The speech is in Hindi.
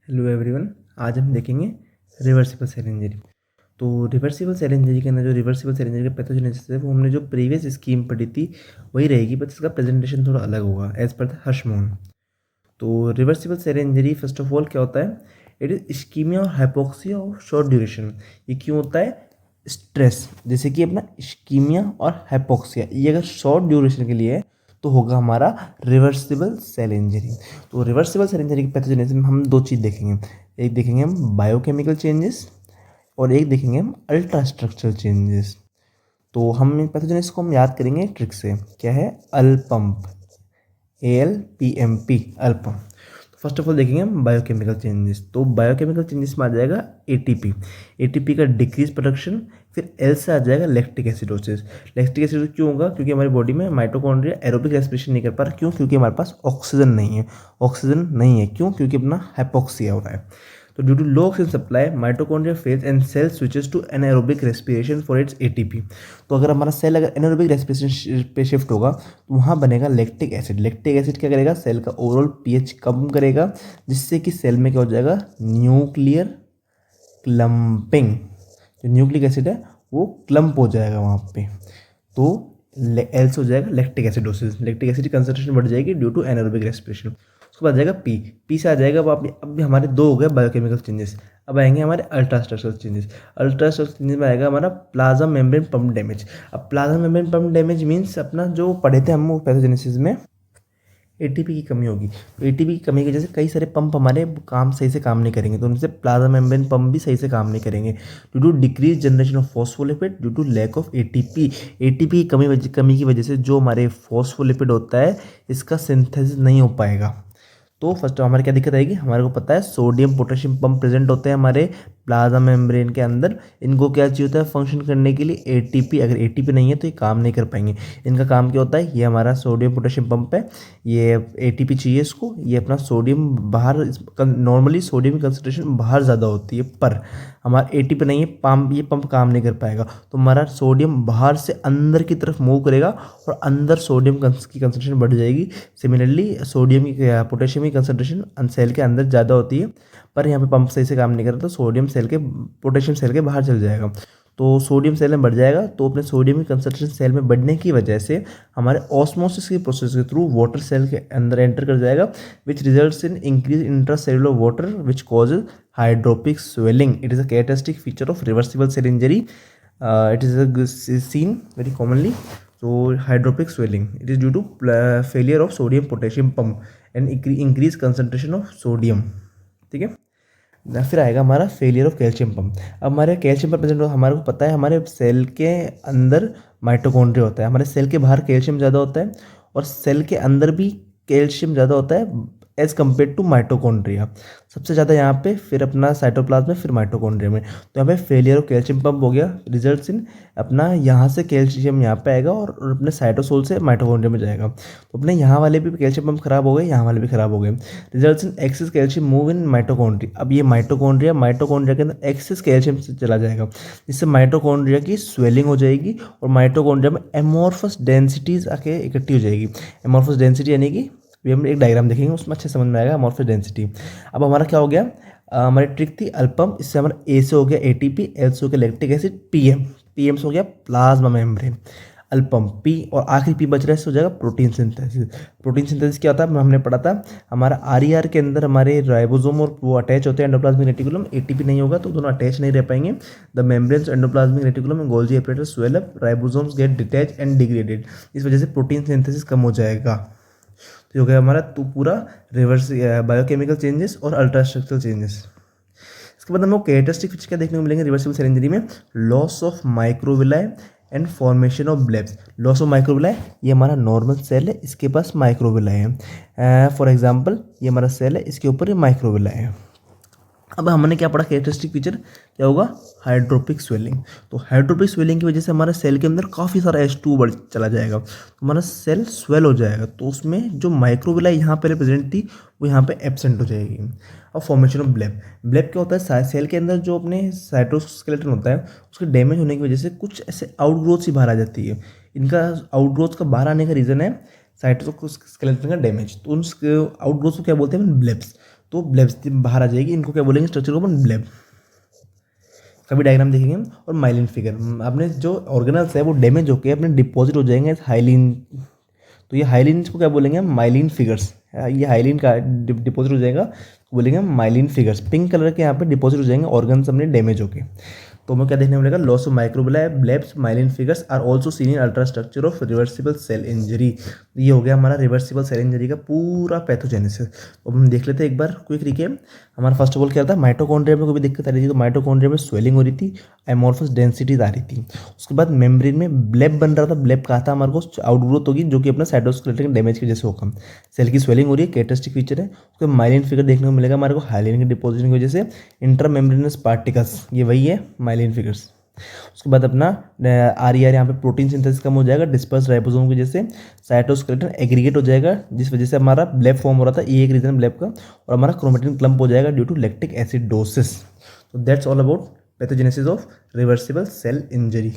Hello everyone. आज हम देखेंगे रिवर्सिबल सेल इंजरी। तो रिवर्सिबल सेल इंजरी के अंदर जो रिवर्सिबल सेल इंजरी का पैथोजेनेसिस है वो हमने जो प्रीवियस स्कीम पढ़ी थी वही रहेगी, बट इसका प्रेजेंटेशन थोड़ा अलग होगा एज पर द हर्षमोन। तो reversible cell injury first of all क्या होता है? इट इज इस्कीमिया और हाइपोक्सिया ऑफ शॉर्ट ड्यूरेशन। ये क्यों होता है? स्ट्रेस, जैसे कि अपना इस्कीमिया और हाइपोक्सिया, ये अगर शॉर्ट ड्यूरेशन के लिए है तो होगा हमारा रिवर्सिबल सेल इंजरी। तो रिवर्सिबल सेल इंजरी के पैथोजेनेसिस में हम दो चीज़ देखेंगे। एक देखेंगे हम बायोकेमिकल चेंजेस और एक देखेंगे हम अल्ट्रा स्ट्रक्चरल चेंजेस। तो हम इन पैथोजेनेसिस को हम याद करेंगे ट्रिक से। क्या है? अल्पम्प, ALPMP, अल्पम्प। तो फर्स्ट ऑफ ऑल देखेंगे हम बायोकेमिकल चेंजेस। तो बायोकेमिकल चेंजेस में आ जाएगा एटीपी का डिक्रीज प्रोडक्शन। फिर एल से आ जाएगा लैक्टिक एसिडोसिस। लैक्टिक एसिडोसिस क्यों होगा? क्योंकि हमारी बॉडी में माइटोकॉन्ड्रिया एरोबिक रेस्पिरेशन नहीं कर पा रहा। क्यों? क्योंकि हमारे पास ऑक्सीजन नहीं है। ऑक्सीजन नहीं है क्यों? क्योंकि अपना हाइपोक्सिया हो रहा है। तो due to low oxygen supply mitochondria fails and cell switches to anaerobic respiration for its ATP. तो अगर हमारा सेल अगर एनाएरोबिक रेस्पिरेशन पे शिफ्ट होगा तो वहाँ बनेगा लैक्टिक एसिड। लैक्टिक एसिड क्या करेगा? सेल का ओवरऑल पीएच कम करेगा, जिससे कि सेल में क्या हो जाएगा? Nuclear clumping. जो न्यूक्लिक एसिड है वो क्लम्प हो जाएगा वहाँ पे। तो एल से हो जाएगा लैक्टिक एसिडोसिस। लैक्टिक एसिड की कंसंट्रेशन बढ़ जाएगी ड्यू टू एनाएरोबिक रेस्पिरेशन। उसके बाद आ जाएगा पी से आ जाएगा। अब भी हमारे दो हो गए बायोकेमिकल चेंजेस। अब आएंगे हमारे ultra structural changes. Ultra structural changes में आएगा हमारा प्लाज्मा मेम्ब्रेन पंप डैमेज। अब plasma membrane pump damage means अपना जो पढ़े थे हम पैथोजेनेसिस में, एटीपी की कमी होगी। तो एटीपी की कमी की वजह से कई सारे पंप हमारे काम सही से काम नहीं करेंगे, तो उनसे प्लाज्मा मेम्ब्रेन पंप भी सही से काम नहीं करेंगे due to decrease generation of phospholipid due to lack of ATP. ATP की कमी की वजह से जो हमारे फॉस्फोलिपिड होता है इसका सिंथेसिस नहीं हो पाएगा। तो फर्स्ट हमारे क्या दिक्कत आएगी? हमारे को पता है सोडियम पोटेशियम पंप प्रेजेंट होते हैं हमारे प्लाज्मा मेम्ब्रेन के अंदर। इनको क्या चाहिए होता है फंक्शन करने के लिए? एटीपी। अगर एटीपी नहीं है तो ये काम नहीं कर पाएंगे। इनका काम क्या होता है? ये हमारा सोडियम पोटेशियम पंप है, ये एटीपी चाहिए इसको। ये अपना सोडियम बाहर, नॉर्मली सोडियम की कंसनट्रेशन बाहर ज़्यादा होती है, पर हमारा एटीपी नहीं है, पंप, ये पंप काम नहीं कर पाएगा। तो हमारा सोडियम बाहर से अंदर की तरफ मूव करेगा और अंदर सोडियम की कंसनट्रेशन बढ़ जाएगी। सिमिलरली सोडियम की पोटेशियम की कंसनट्रेशन सेल के अंदर ज़्यादा होती है, पर यहाँ पे पंप सही से काम नहीं कर रहा, तो सोडियम सेल के पोटेशियम सेल के बाहर चल जाएगा। तो सोडियम सेल में बढ़ जाएगा, तो अपने सोडियम की कंसंट्रेशन सेल में बढ़ने की वजह से हमारे ऑस्मोसिस की प्रोसेस के थ्रू वाटर सेल के अंदर एंटर कर जाएगा, which results in increase intracellular water which causes hydropic swelling. It is a characteristic feature of reversible cell injury. It is seen very commonly. So hydropic swelling, it is due to failure of sodium potassium pump and increased concentration of sodium. ठीक है। फिर आएगा हमारा फेलियर ऑफ कैल्शियम पंप। अब हमारे कैल्शियम पंप प्रेजेंट, हमारे को पता है हमारे सेल के अंदर माइटोकॉन्ड्रिया होता है, हमारे सेल के बाहर कैल्शियम ज़्यादा होता है और सेल के अंदर भी कैल्शियम ज़्यादा होता है एज कम्पेयर टू माइटोकॉन्ड्रिया। सबसे ज़्यादा यहाँ पे, फिर अपना साइटोप्लाज्म में, फिर माइटोकॉन्ड्रिया में। तो यहाँ पे फेलियर ऑफ कैल्शियम पंप हो गया, रिजल्ट्स इन अपना यहाँ से कैल्शियम यहाँ पे आएगा और अपने साइटोसोल से माइटोकॉन्ड्रिया में जाएगा। तो अपने यहाँ वाले भी कैल्शियम पंप खराब हो गए, यहाँ वाले भी खराब हो गए। Results in excess calcium move in mitochondria. अब ये माइटोकॉन्ड्रिया के अंदर एक्सेस कैल्शियम से चला जाएगा, जिससे माइटोकॉन्ड्रिया की स्वेलिंग हो जाएगी और माइटोकॉन्ड्रिया में एमोर्फस डेंसिटीज आके इकट्ठी हो जाएगी। एमोर्फस डेंसिटी यानी कि भी हम एक डायग्राम देखेंगे, उसमें अच्छे समझ में आएगा अमॉर्फस डेंसिटी। अब हमारा क्या हो गया? हमारी ट्रिक थी अल्पम, इससे हमारा ए से हो गया एटीपी, एल से हो गया लैक्टिक एसिड, पीएम से हो गया प्लाज्मा मेम्ब्रेन, अल्पम पी, और आखिरी पी बच रहा है, इससे हो जाएगा प्रोटीन सिंथेसिस। प्रोटीन सिंथेसिस क्या होता है? हमने पढ़ा था हमारा आरईआर के अंदर हमारे राइबोसोम और वो अटैच होते हैं एंडोप्लाज्मिक रेटिकुलम। एटीपी नहीं होगा तो दोनों अटैच नहीं रह पाएंगे। The membranes endoplasmic reticulum and Golgi apparatus swell up, ribosomes get detach and degraded. इस वजह से प्रोटीन सिंथेसिस कम हो जाएगा। तो हो गया हमारा तो पूरा रिवर्स बायोकेमिकल चेंजेस और अल्ट्रा स्ट्रक्चरल चेंजेस। इसके बाद हमको कैरेक्टरिस्टिक फीचर क्या देखने को मिलेंगे रिवर्सिबल सेल इंजरी में? Loss of microvilli and formation of blebs. Loss of microvilli, ये हमारा नॉर्मल सेल है, इसके पास माइक्रोविलाई है। फॉर एग्जांपल ये हमारा सेल है, इसके ऊपर ये माइक्रोविलाई है। अब हमने क्या पढ़ा? कैरेक्टरिस्टिक फीचर क्या होगा? Hydropic swelling. तो हाइड्रोपिक स्वेलिंग की वजह से हमारे सेल के अंदर काफ़ी सारा H2 बढ़ चला जाएगा, तो हमारा सेल स्वेल हो जाएगा। तो उसमें जो माइक्रोविलाई यहाँ पे प्रेजेंट थी वो यहाँ पे एब्सेंट हो जाएगी। और फॉर्मेशन ऑफ ब्लेब। ब्लेब क्या होता है? सेल के अंदर जो अपने साइटोस्केलेटन होता है उसके डैमेज होने की वजह से कुछ ऐसे आउटग्रोथ सी बाहर आ जाती है। इनका आउटग्रोथ का बाहर आने का रीज़न है साइटोस्केलेटन का डैमेज। तो उन आउटग्रोथ को क्या बोलते हैं? ब्लेब्स। तो ब्लेब्स बाहर आ जाएगी, इनको क्या बोलेंगे, स्ट्रक्चर को अपन ब्लेब। कभी डायग्राम देखेंगे हम। और माइलिन फिगर, अपने जो ऑर्गेनल्स है वो डैमेज होकर अपने डिपॉजिट हो जाएंगे हाइलिन, तो ये हाइलिन को क्या बोलेंगे हम, माइलिन फिगर्स। ये हाइलिन का डिपॉजिट हो जाएगा, बोलेंगे हम माइलिन फिगर्स। पिंक कलर के यहाँ पे डिपॉजिट हो जाएंगे ऑर्गन्स अपने डैमेज होके। तो हमें क्या देखने को मिलेगा, loss of microblebs myelin figures are also seen in ultrastructure of reversible cell injury. ये हो गया हमारा रिवर्सिबल सेल इंजरी का पूरा पैथोजेनेसिस। तो हम देख लेते हैं एक बार क्विक रिकेप। हमारा फर्स्ट ऑफ ऑल क्या था, माइटोकॉन्ड्रिया में कोई भी दिक्कत आ रही थी तो माइटोकॉन्ड्रिया में स्वेलिंग हो रही थी, एमोर्फस डेंसिटीज आ रही थी। उसके बाद मेम्ब्रेन में ब्लेब बन रहा था, ब्लेब कहा था हमारे को आउटग्रोथ होगी जो कि अपना साइटोस्केलेटन डैमेज की वजह से होगा। सेल की स्वेलिंग हो रही है, कैरेक्टरिस्टिक फीचर है। उसके माइलिन फिगर देखने को मिलेगा हमारे को हाइलिन के डिपोजिशन की वजह से, इंट्रामेम्ब्रेनस पार्टिकल्स, ये वही है माइलिन फिगर्स। उसके बाद अपना आर यहाँ पे प्रोटीन सिंथेसिस कम हो जाएगा डिस्पर्स राइबोसोम की वजह से, साइटोस्केलेटन एग्रीगेट हो जाएगा जिस वजह से हमारा ब्लेब फॉर्म हो रहा था, ये एक रीजन ब्लेब का। और हमारा क्रोमेटिन क्लम्प हो जाएगा ड्यू टू लैक्टिक एसिडोसिस। तो that's all about pathogenesis of reversible cell injury.